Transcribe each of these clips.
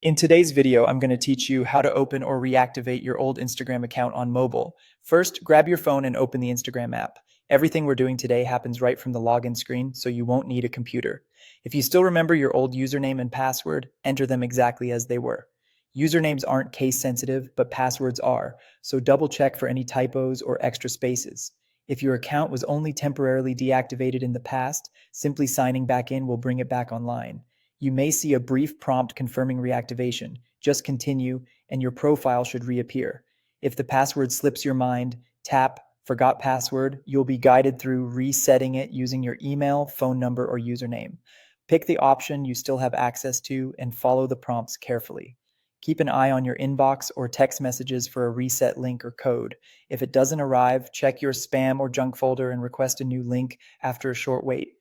In today's video, I'm going to teach you how to open or reactivate your old Instagram account on mobile. First, grab your phone and open the Instagram app. Everything we're doing today happens right from the login screen, so you won't need a computer. If you still remember your old username and password, enter them exactly as they were. Usernames aren't case sensitive, but passwords are, so double check for any typos or extra spaces. If your account was only temporarily deactivated in the past, simply signing back in will bring it back online. You may see a brief prompt confirming reactivation. Just continue, and your profile should reappear. If the password slips your mind, tap Forgot Password. You'll be guided through resetting it using your email, phone number, or username. Pick the option you still have access to and follow the prompts carefully. Keep an eye on your inbox or text messages for a reset link or code. If it doesn't arrive, check your spam or junk folder and request a new link after a short wait.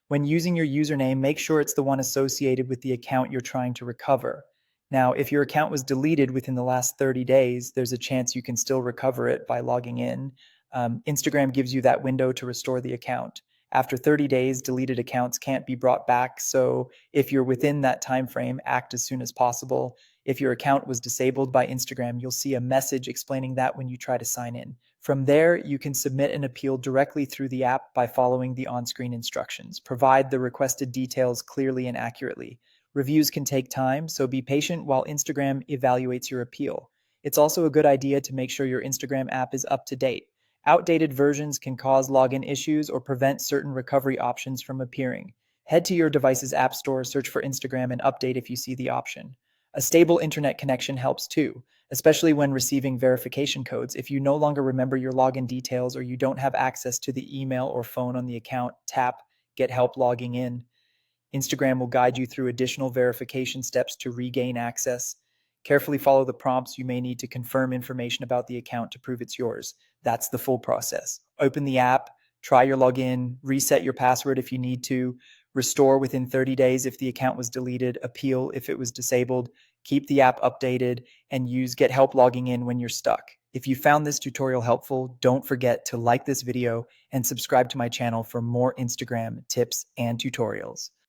When using your username, make sure it's the one associated with the account you're trying to recover. Now, if your account was deleted within the last 30 days, there's a chance you can still recover it by logging in. Instagram gives you that window to restore the account. After 30 days, deleted accounts can't be brought back. So if you're within that time frame, act as soon as possible. If your account was disabled by Instagram, you'll see a message explaining that when you try to sign in. From there, you can submit an appeal directly through the app by following the on-screen instructions. Provide the requested details clearly and accurately. Reviews can take time, so be patient while Instagram evaluates your appeal. It's also a good idea to make sure your Instagram app is up to date. Outdated versions can cause login issues or prevent certain recovery options from appearing. Head to your device's app store, search for Instagram, and update if you see the option. A stable internet connection helps too, especially when receiving verification codes. If you no longer remember your login details or you don't have access to the email or phone on the account, tap Get Help Logging In. Instagram will guide you through additional verification steps to regain access. Carefully follow the prompts. You may need to confirm information about the account to prove it's yours. That's the full process. Open the app, try your login, reset your password if you need to, restore within 30 days if the account was deleted, appeal if it was disabled, keep the app updated, and use Get Help Logging In when you're stuck. If you found this tutorial helpful, don't forget to like this video and subscribe to my channel for more Instagram tips and tutorials.